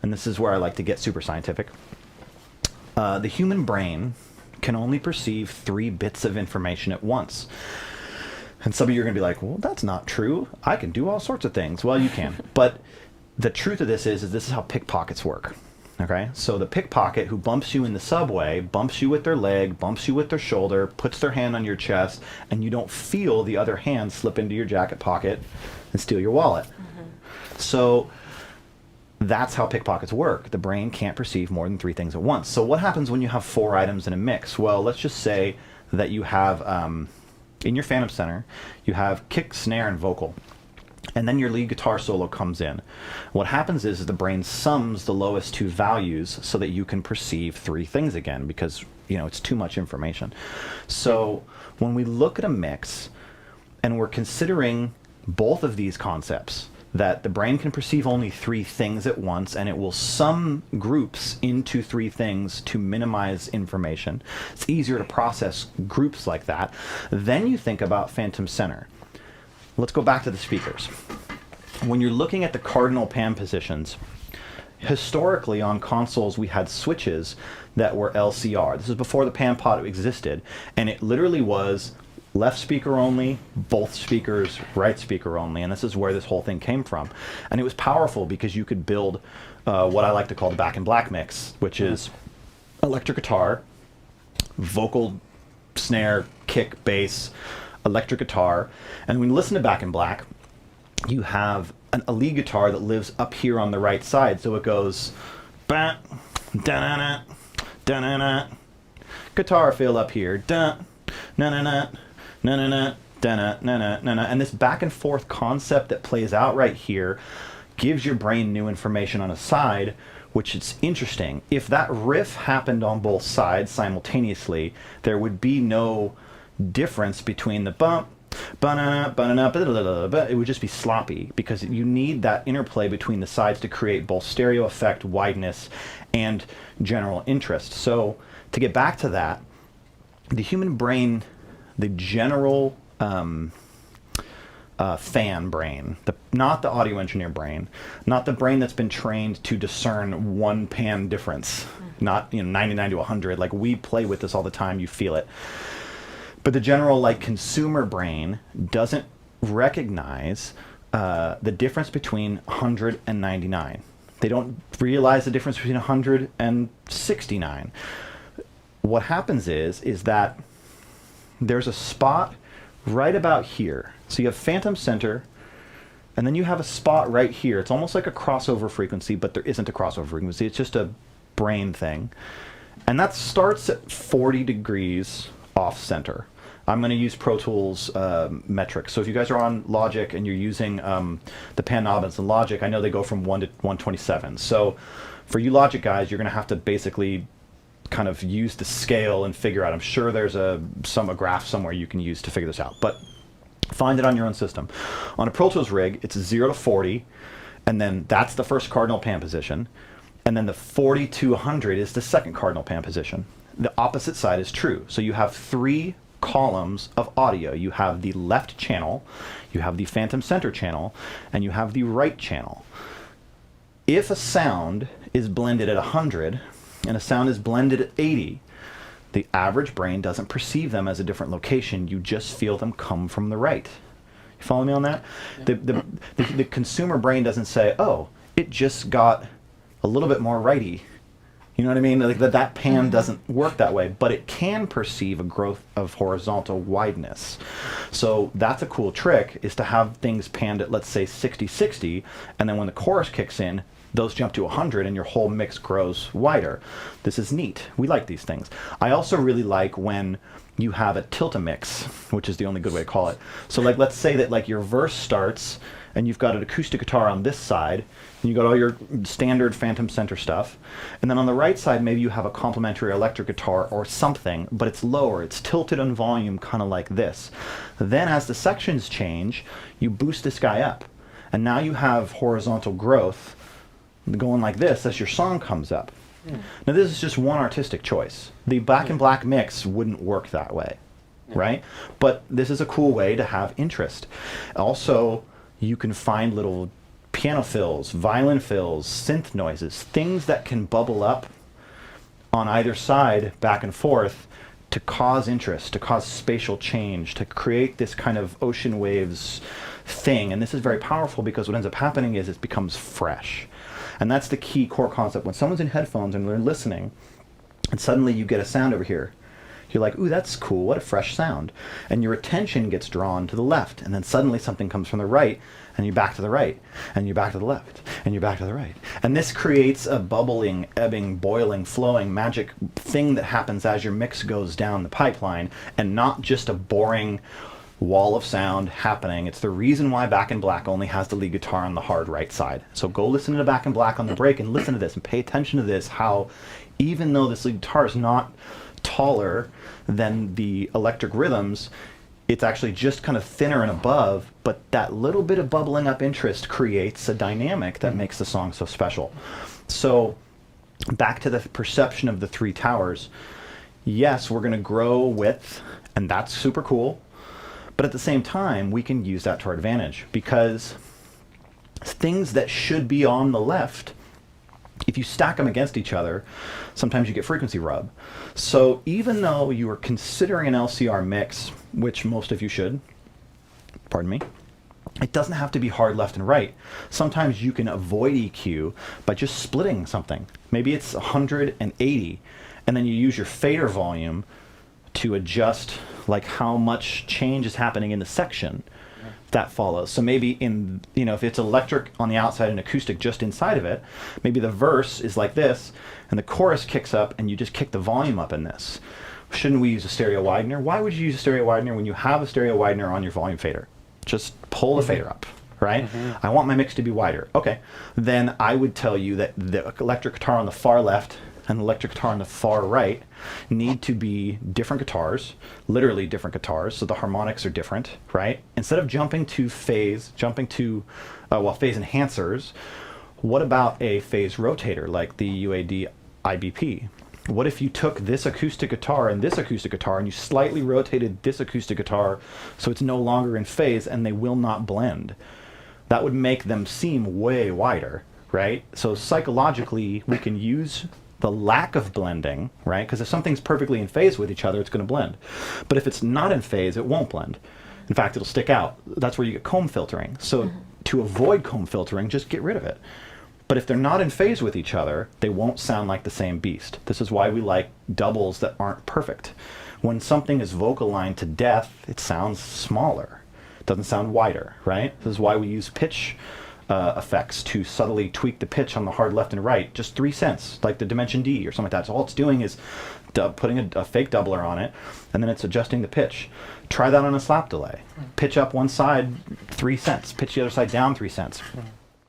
and this is where I like to get super scientific. The human brain can only perceive 3 bits of information at once. And some of you are going to be like, well, that's not true. I can do all sorts of things. Well, you can. But the truth of this is this is how pickpockets work. Okay? So the pickpocket who bumps you in the subway, bumps you with their leg, bumps you with their shoulder, puts their hand on your chest, and you don't feel the other hand slip into your jacket pocket and steal your wallet. Mm-hmm. So that's how pickpockets work. The brain can't perceive more than 3 things at once. So what happens when you have 4 items in a mix? Well, let's just say that you have, in your phantom center, you have kick, snare, and vocal. And then your lead guitar solo comes in. What happens is the brain sums the lowest 2 values so that you can perceive 3 things again, because it's too much information. So when we look at a mix and we're considering both of these concepts, that the brain can perceive only 3 things at once, and it will sum groups into 3 things to minimize information. It's easier to process groups like that. Then you think about phantom center. Let's go back to the speakers. When you're looking at the cardinal pan positions, historically on consoles we had switches that were LCR. This is before the pan pot existed, and it literally was left speaker only, both speakers, right speaker only, and this is where this whole thing came from. And it was powerful because you could build what I like to call the back in black mix, which is electric guitar, vocal, snare, kick, bass, electric guitar. And when you listen to Back in Black, you have a lead guitar that lives up here on the right side, so it goes ba da-na-na, da-na-na, guitar fill up here, da na-na-na, na-na-na, da-na-na-na-na. And this back and forth concept that plays out right here gives your brain new information on a side, which is interesting. If that riff happened on both sides simultaneously, there would be no difference between the bump, ba-na, ba-na, ba-da-da-da-da. It would just be sloppy, because you need that interplay between the sides to create both stereo effect, wideness, and general interest. So to get back to that, the human brain, the general fan brain, not the audio engineer brain, not the brain that's been trained to discern one pan difference, not 99 to 100. Like, we play with this all the time, you feel it. But the general consumer brain doesn't recognize the difference between 100 and 99. They don't realize the difference between 100 and 69. What happens is that there's a spot right about here. So you have phantom center, and then you have a spot right here. It's almost like a crossover frequency, but there isn't a crossover frequency. It's just a brain thing. And that starts at 40 degrees off center. I'm going to use Pro Tools metrics. So if you guys are on Logic and you're using the pan knobs in Logic, I know they go from 1 to 127. So for you Logic guys, you're going to have to basically kind of use the scale and figure out. I'm sure there's a graph somewhere you can use to figure this out, but find it on your own system. On a Pro Tools rig, it's 0 to 40, and then that's the first cardinal pan position, and then the 40 to 100 is the second cardinal pan position. The opposite side is true. So you have 3 columns of audio. You have the left channel, you have the phantom center channel, and you have the right channel. If a sound is blended at 100 and a sound is blended at 80, the average brain doesn't perceive them as a different location. You just feel them come from the right. You follow me on that? Yeah. The consumer brain doesn't say, oh, it just got a little bit more righty. You know what I mean? Like that pan doesn't work that way, but it can perceive a growth of horizontal wideness. So that's a cool trick, is to have things panned at, let's say, 60-60, and then when the chorus kicks in, those jump to 100 and your whole mix grows wider. This is neat. We like these things. I also really like when you have a tilt-a-mix, which is the only good way to call it. So let's say that your verse starts and you've got an acoustic guitar on this side, and you got all your standard phantom center stuff, and then on the right side maybe you have a complementary electric guitar or something, but it's lower, it's tilted on volume, kind of like this. Then as the sections change, you boost this guy up, and now you have horizontal growth going like this as your song comes up. Now this is just one artistic choice. The Back in Black mix wouldn't work that way, right? But this is a cool way to have interest. Also, you can find little piano fills, violin fills, synth noises, things that can bubble up on either side, back and forth, to cause interest, to cause spatial change, to create this kind of ocean waves thing. And this is very powerful because what ends up happening is it becomes fresh. And that's the key core concept. When someone's in headphones and they're listening, and suddenly you get a sound over here, you're like, ooh, that's cool, what a fresh sound. And your attention gets drawn to the left, and then suddenly something comes from the right, and you're back to the right, and you're back to the left, and you're back to the right. And this creates a bubbling, ebbing, boiling, flowing, magic thing that happens as your mix goes down the pipeline, and not just a boring wall of sound happening. It's the reason why Back in Black only has the lead guitar on the hard right side. So go listen to Back in Black on the break and listen to this and pay attention to this, how even though this lead guitar is not taller than the electric rhythms, it's actually just kind of thinner and above, but that little bit of bubbling up interest creates a dynamic that makes the song so special. So back to the perception of the three towers. Yes, we're going to grow width, and that's super cool. But at the same time, we can use that to our advantage, because things that should be on the left, if you stack them against each other, sometimes you get frequency rub. So even though you are considering an LCR mix, which most of you should, pardon me, it doesn't have to be hard left and right. Sometimes you can avoid EQ by just splitting something. Maybe it's 180, and then you use your fader volume to adjust like how much change is happening in the section that follows. So maybe in, if it's electric on the outside and acoustic just inside of it, maybe the verse is like this and the chorus kicks up and you just kick the volume up in this. Shouldn't we use a stereo widener? Why would you use a stereo widener when you have a stereo widener on your volume fader? Just pull the fader up, right? I want my mix to be wider. Okay, then I would tell you that the electric guitar on the far left and the electric guitar on the far right need to be different guitars, literally different guitars, so the harmonics are different, right? Instead of jumping to phase, phase enhancers, what about a phase rotator like the UAD IBP? What if you took this acoustic guitar and you slightly rotated this acoustic guitar so it's no longer in phase and they will not blend? That would make them seem way wider, right? So psychologically, we can use the lack of blending, right? Because if something's perfectly in phase with each other, it's going to blend. But if it's not in phase, it won't blend. In fact, it'll stick out. That's where you get comb filtering. So to avoid comb filtering, just get rid of it. But if they're not in phase with each other, they won't sound like the same beast. This is why we like doubles that aren't perfect. When something is vocal line to death, it sounds smaller. It doesn't sound wider, right? This is why we use pitch effects to subtly tweak the pitch on the hard left and right, just 3 cents, like the Dimension D or something like that. So all it's doing is putting a fake doubler on it, and then it's adjusting the pitch. Try that on a slap delay. Pitch up one side, 3 cents. Pitch the other side down, 3 cents.